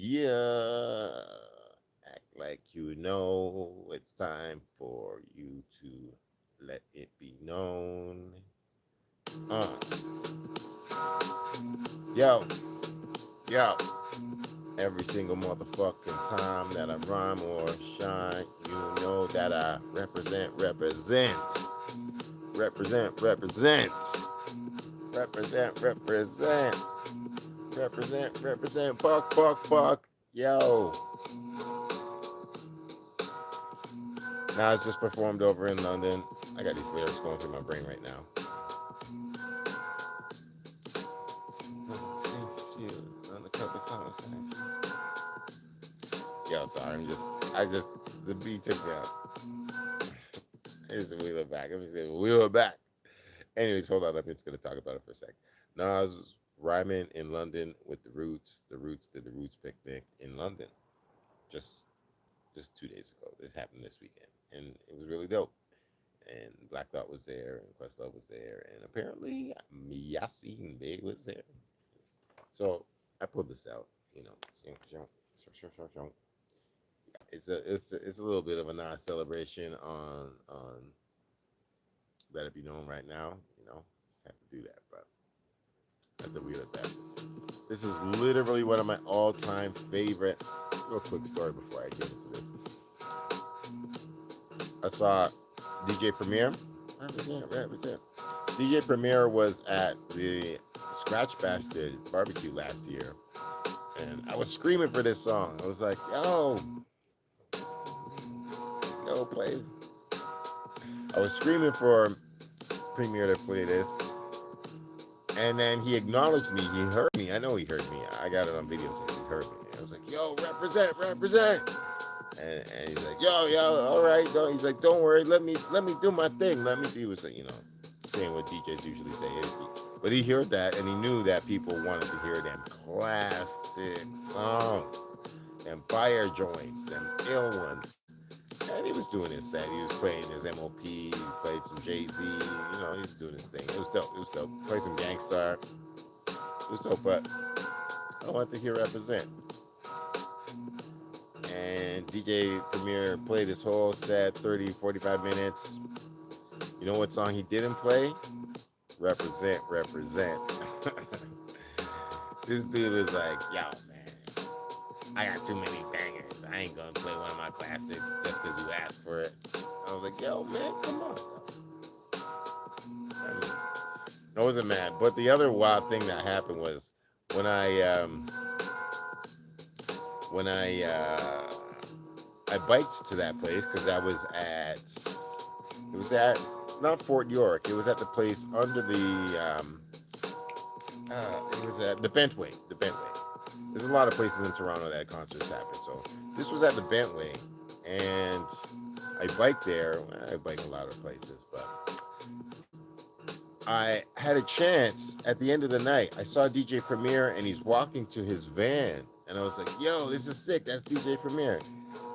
Yeah. Act like you know it's time for you to let it be known. Uh, yo, yo. Every single motherfucking time that I rhyme or shine, you know that I represent, represent, fuck. Yo. Now it's just performed over in London. I got these lyrics going through my brain right now. Yo, sorry, I just, the beat took me out. Here's the wheel it back. Let me say, wheel it back. Anyways, hold on. I'm just gonna talk about it for a sec. Now I was rhyming in London with the Roots. The Roots did the Roots picnic in London just just 2 days ago. This happened this weekend, and it was really dope. And Black Thought was there, and Questlove was there, and apparently Miyasi Bay was there. So I pulled this out. You know, it's a little bit of a non-celebration on let it be known right now. You know, just have to do that, but I have to read it back. This is literally one of my all-time favorite. Real quick story before I get into this. I saw DJ Premier. Represent. DJ Premier was at the Scratch Bastard barbecue last year, and I was screaming for this song. I was like, yo, play. I was screaming for Premier to play this, and then he acknowledged me. He heard me. I know he heard me. I got it on videotape. He heard me. I was like, yo, represent. And he's like, yo, all right. He's like, don't worry. Let me do my thing. Let me do it. You know, saying what DJs usually say. But he heard that, and he knew that people wanted to hear them classic songs, them fire joints, them ill ones. And he was doing his set. He was playing his MOP. He played some Jay-Z. You know, he was doing his thing. It was dope. Played some Gangstar. It was dope, but I wanted to hear represent. And DJ Premier played his whole set, 30, 45 minutes. You know what song he didn't play? Represent. This dude was like, yo, man, I got too many bangers. I ain't gonna play one of my classics just because you asked for it. I was like, yo, man, come on. I mean, I wasn't mad. But the other wild thing that happened was when I biked to that place because it was at not Fort York. It was at the place under it was at the Bentway. There's a lot of places in Toronto that concerts happen. So this was at the Bentway, and I biked there. I bike a lot of places, but I had a chance at the end of the night. I saw DJ Premier, and he's walking to his van, and I was like, yo, this is sick. That's DJ Premier.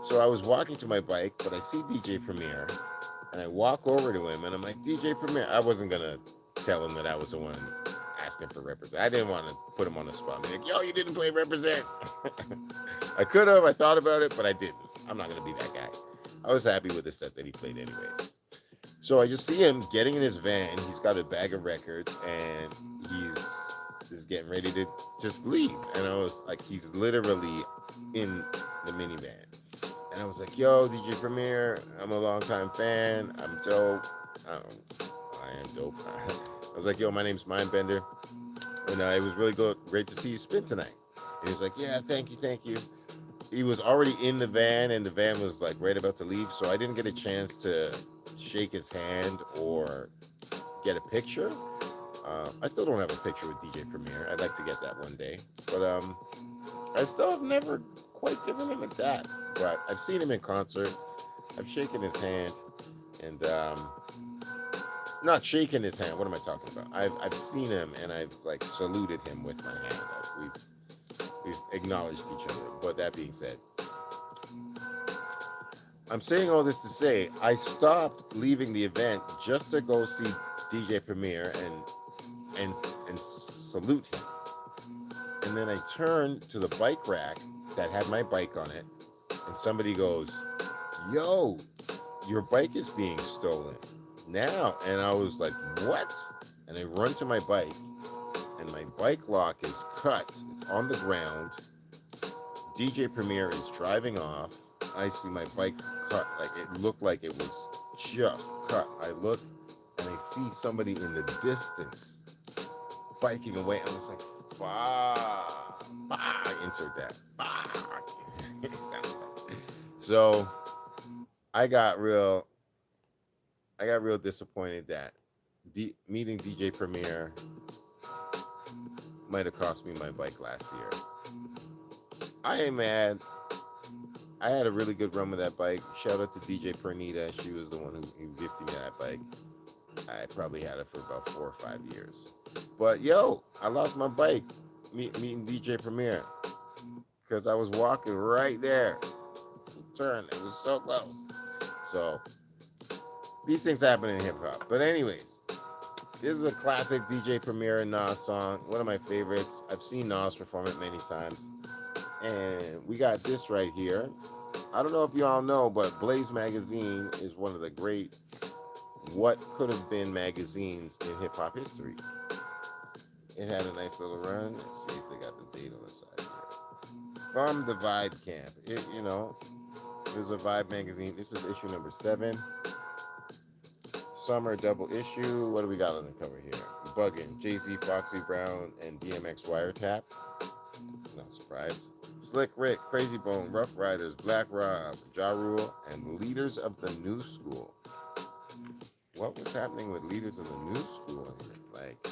So I was walking to my bike, but I see DJ Premier, and I walk over to him, and I'm like, DJ Premier. I wasn't going to tell him that I was the one asking for represent. I didn't want to put him on the spot. I'm like, yo, you didn't play represent. I could have. I thought about it, but I didn't. I'm not going to be that guy. I was happy with the set that he played anyways. So I just see him getting in his van. He's got a bag of records, and he's just getting ready to just leave. And I was like, he's literally in the minivan. And I was like, yo, DJ Premier, I'm a longtime fan. I'm dope. I am dope. I was like, yo, my name's Mindbender. And it was really great to see you spin tonight. And he's like, yeah, thank you. He was already in the van, and the van was like right about to leave. So I didn't get a chance to shake his hand or get a picture. I still don't have a picture with DJ Premier. I'd like to get that one day. But I still have never quite given him a that. But I've seen him in concert. I've shaken his hand, and not shaking his hand. What am I talking about? I've seen him, and I've like saluted him with my hand. We've acknowledged each other. But that being said, I'm saying all this to say I stopped leaving the event just to go see DJ Premier and salute him. And then I turned to the bike rack that had my bike on it, and somebody goes, "Yo, your bike is being stolen now." And I was like, "What?" And I run to my bike, and my bike lock is cut. It's on the ground. DJ Premier is driving off. I see my bike cut. Like, it looked like it was just cut. I look and I see somebody in the distance biking away. I was like, fuck. Fuck. Insert that. Fuck. It sounds like. So I got real disappointed that meeting DJ Premier might have cost me my bike last year. I ain't mad. I had a really good run with that bike. Shout out to DJ Pernita. She was the one who gifted me that bike. I probably had it for about 4 or 5 years. But yo, I lost my bike meeting DJ Premier because I was walking right there. Turn. It was so close. So these things happen in hip hop. But anyways, this is a classic DJ Premier and Nas song. One of my favorites. I've seen Nas perform it many times. And we got this right here. I don't know if you all know, but Blaze Magazine is one of the great what could have been magazines in hip hop history. It had a nice little run. Let's see if they got the date on the side here. From the Vibe Camp. There's a Vibe magazine. This is issue number 7. Summer double issue. What do we got on the cover here? Buggin', Jay-Z, Foxy Brown, and DMX Wiretap. Not surprised. Slick Rick, Crazy Bone, Rough Riders, Black Rob, Ja Rule, and Leaders of the New School. What was happening with Leaders of the New School here? Like,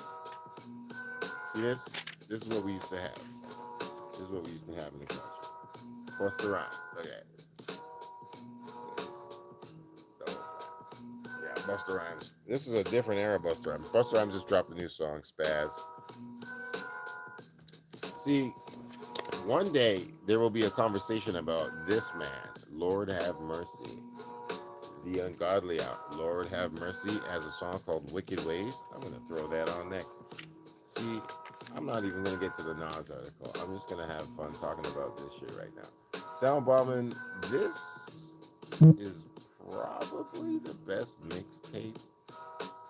see this? This is what we used to have. This is what we used to have in the culture. Busta Rhymes. Look at it. Yeah, Busta Rhymes. This is a different era Busta Rhymes. Busta Rhymes just dropped a new song, Spaz. See, one day there will be a conversation about this man, Lord Have Mercy, the ungodly out. Lord Have Mercy has a song called Wicked Ways. I'm going to throw that on next. See, I'm not even going to get to the Nas article. I'm just going to have fun talking about this shit right now. Soundbombing, this is probably the best mixtape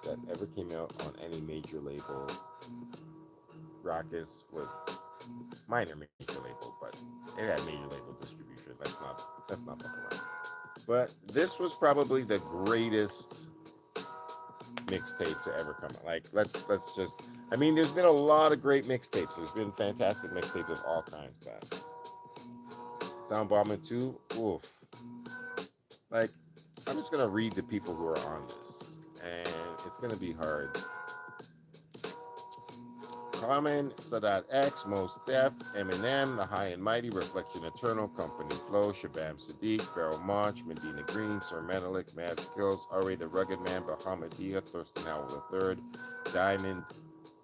that ever came out on any major label. Raucous was minor major label, but it had major label distribution. That's not fucking right. But this was probably the greatest mixtape to ever come out. Like, let's just, I mean, there's been a lot of great mixtapes. There's been fantastic mixtapes of all kinds, but Soundbombing 2, oof. Like, I'm just gonna read the people who are on this, and it's gonna be hard. Common, Sadat X, Mos Def, Eminem, The High and Mighty, Reflection Eternal, Company Flow, Shabam Sadiq, Pharoah Monch, Medina Green, Sir Menelik, Mad Skills, R.A. the Rugged Man, Bahamadia, Thurston Howell III, Diamond,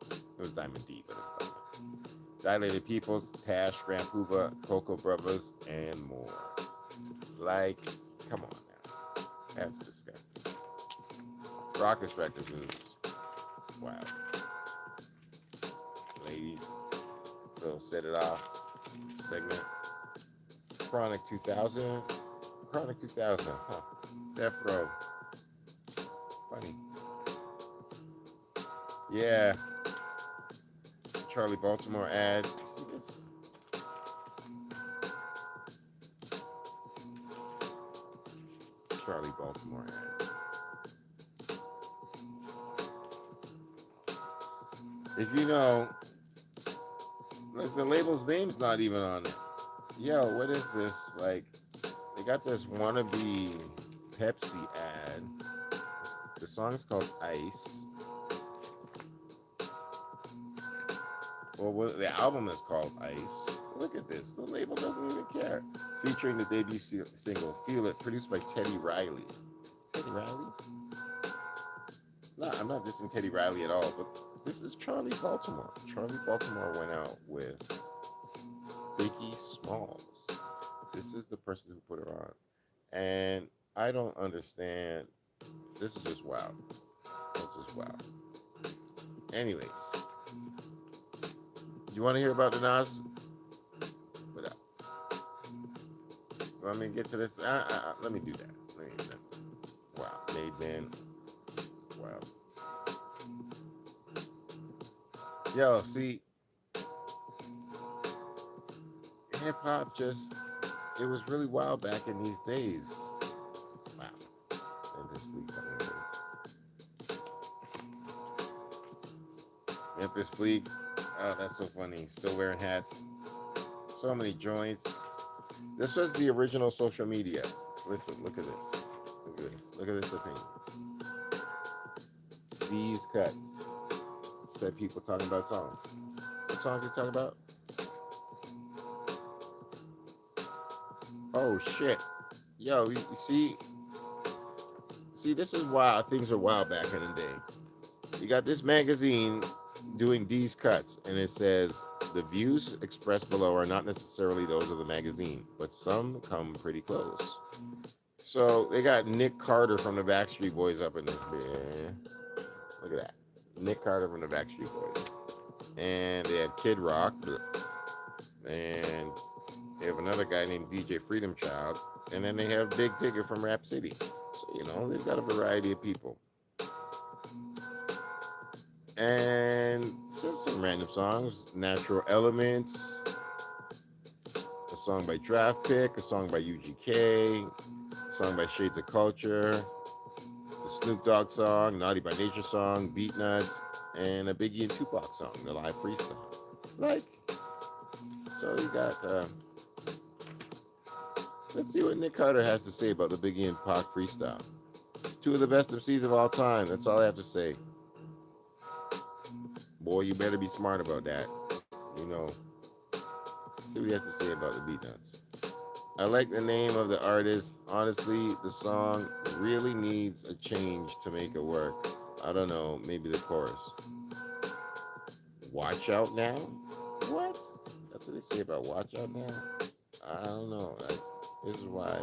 it was Diamond D, but it's Diamond. Dilated Peoples, Tash, Grand Puba, Coco Brothers, and more. Like, come on now. That's disgusting. Raucous Records is wow. Ladies, we'll set it off segment. Chronic 2000, huh? Death Row. Funny. Yeah. Charlie Baltimore ad. See this? Charlie Baltimore ad. If you know, like, the label's name's not even on it. Yo, what is this? Like, they got this wannabe Pepsi ad. The song is called Ice. Well, the album is called Ice. Look at this. The label doesn't even care. Featuring the debut single, Feel It, produced by Teddy Riley. Teddy Riley? No, I'm not dissing Teddy Riley at all, but this is Charlie Baltimore. Charlie Baltimore went out with Biggie Smalls. This is the person who put her on. And I don't understand. This is just wild. It's just wild. Anyways, You want to hear about the Nas? But you want me to get to this? Let me do that. Let me do that. Wow, made man. Wow. Yo, see, hip hop just, it was really wild back in these days. Wow. And this week, Memphis Bleak. Oh, that's so funny. Still wearing hats. So many joints. This was the original social media. Listen, look at this. Look at this. Look at this opinion. These cuts. Said people talking about songs. What songs you talking about? Oh shit. Yo, you see, this is why things are wild back in the day. You got this magazine doing these cuts, and it says the views expressed below are not necessarily those of the magazine, but some come pretty close. So they got Nick Carter from the Backstreet Boys up in this. Look at that. Nick Carter from the Backstreet Boys. And they have Kid Rock. And they have another guy named DJ Freedom Child. And then they have Big Tigger from Rap City. So, they've got a variety of people. And just some random songs. Natural Elements. A song by Draft Pick. A song by UGK. A song by Shades of Culture. The Snoop Dogg song, Naughty by Nature song, Beat Nuts, and a Biggie and Tupac song, the live freestyle. Like, so you got, let's see what Nick Carter has to say about the Biggie and Pac freestyle. Two of the best MCs of all time. That's all I have to say. Boy, you better be smart about that. You know, see what he has to say about the Beat Nuts. I like the name of the artist. Honestly, the song really needs a change to make it work. I don't know, maybe the chorus. Watch out now? What? That's what they say about watch out now? I don't know. This is why.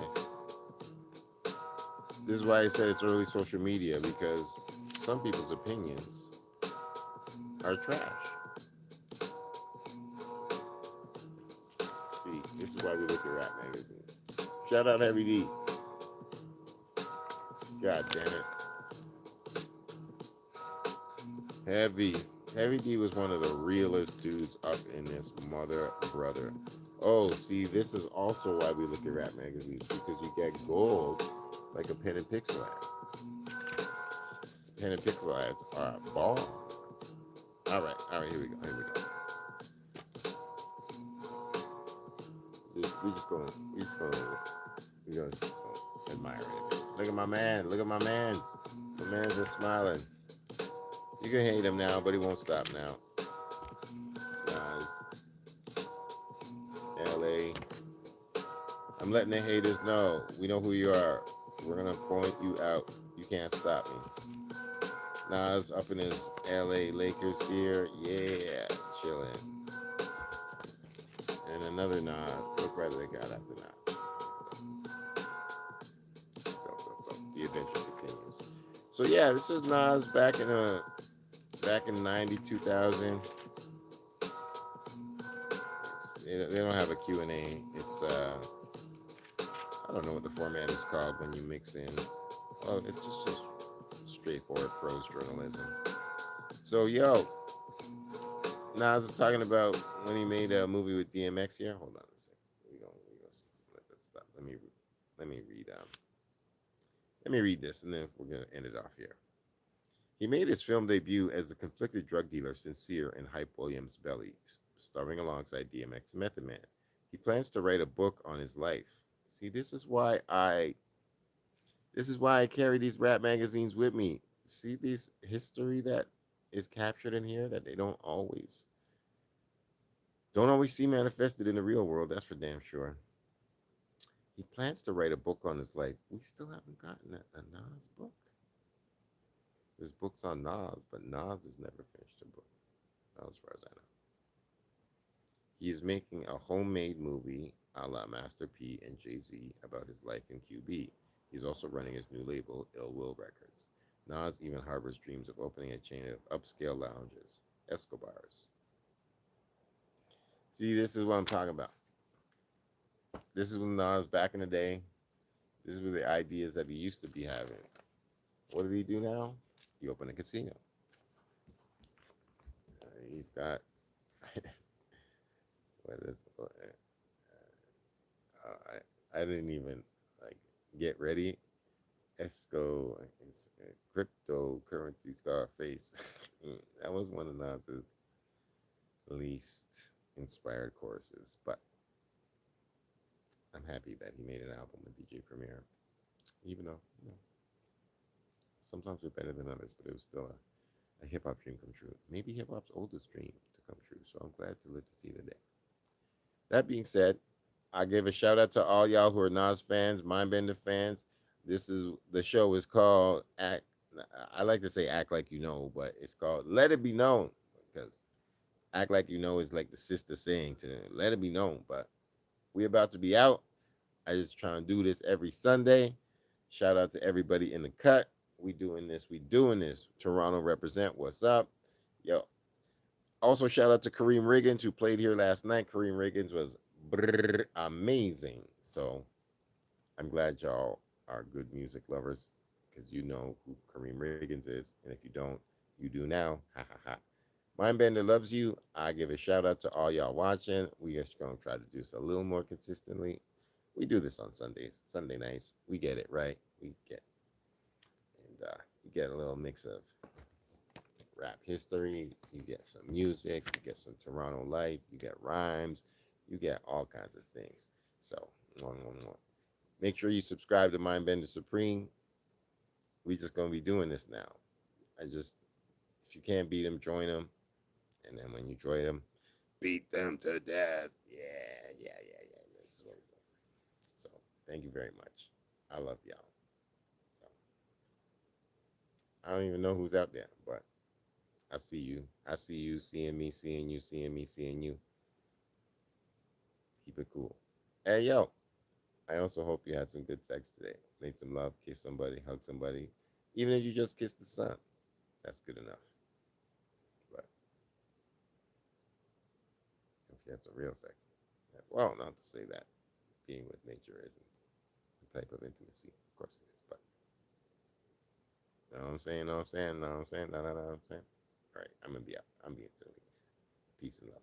This is why I said it's early social media, because some people's opinions are trash. See, this is why we look at rap magazines. Shout out Heavy D. God damn it. Heavy. Heavy D was one of the realest dudes up in this mother brother. Oh, see, this is also why we look at rap magazines, because you get gold like a pen and pixel ad. Pen and pixel ads are a ball. All right, here we go. We just gonna admire it. Look at my man. Look at my man's. The man's just smiling. You can hate him now, but he won't stop now. Nas, LA. I'm letting the haters know. We know who you are. We're gonna point you out. You can't stop me. Nas up in his LA Lakers gear. Yeah, chilling. And another Nas. Look right they got after Nas. Go. The adventure continues. So yeah, this is Nas back in 90, 2000. They don't have a Q&A. It's I don't know what the format is called when you mix in. Well, it's just straightforward prose journalism. So yo, Nas is talking about when he made a movie with DMX here. Hold on a second. Let that stop. Let me read this, and then we're gonna end it off here. He made his film debut as the conflicted drug dealer Sincere in Hype Williams' Belly, starring alongside DMX and Method Man. He plans to write a book on his life. See, this is why I carry these rap magazines with me. See this history that is captured in here that they don't always see manifested in the real world. That's for damn sure. He plans to write a book on his life. We still haven't gotten a Nas book. There's books on Nas, but Nas has never finished a book, as far as I know. He is making a homemade movie a la Master P and Jay-Z about his life in QB. He's also running his new label, Ill Will Records. Nas even harbors dreams of opening a chain of upscale lounges, Escobars. See, this is what I'm talking about. This is when Nas back in the day. This were the ideas that he used to be having. What did he do now? He opened a casino. He's got what is I didn't even like get ready. Esco, cryptocurrency Scarface. That was one of Nas's least inspired courses, but I'm happy that he made an album with DJ Premier. Even though, sometimes we're better than others, but it was still a hip hop dream come true. Maybe hip hop's oldest dream to come true. So I'm glad to live to see the day. That being said, I give a shout out to all y'all who are Nas fans, Mindbender fans. The show is called Act. I like to say Act Like You Know, but it's called Let It Be Known because Act Like You Know is like the sister saying to them, Let It Be Known. But we about to be out. I just try to do this every Sunday. Shout out to everybody in the cut. We doing this. We doing this. Toronto represent. What's up? Yo. Also, shout out to Kareem Riggins who played here last night. Kareem Riggins was amazing. So I'm glad y'all are good music lovers because you know who Kareem Riggins is. And if you don't, you do now. Ha ha ha. Mindbender loves you. I give a shout out to all y'all watching. We are going to try to do this a little more consistently. We do this on Sundays, Sunday nights. We get it, right? You get a little mix of rap history. You get some music. You get some Toronto life. You get rhymes. You get all kinds of things. So, make sure you subscribe to Mindbender Supreme. We just going to be doing this now. If you can't beat them, join them. And then when you join them, beat them to death. Yeah. This is what we're doing. So, thank you very much. I love y'all. I don't even know who's out there, but I see you. I see you seeing me, seeing you, seeing me, seeing you. Keep it cool. Hey, yo. I also hope you had some good sex today. Made some love, kiss somebody, hug somebody. Even if you just kissed the sun, that's good enough. But if you had some real sex, well, not to say that being with nature isn't the type of intimacy. Of course it is, but you know what I'm saying? Know what I'm saying? Know what I'm saying? Know what I'm saying? All right, I'm going to be out. I'm being silly. Peace and love.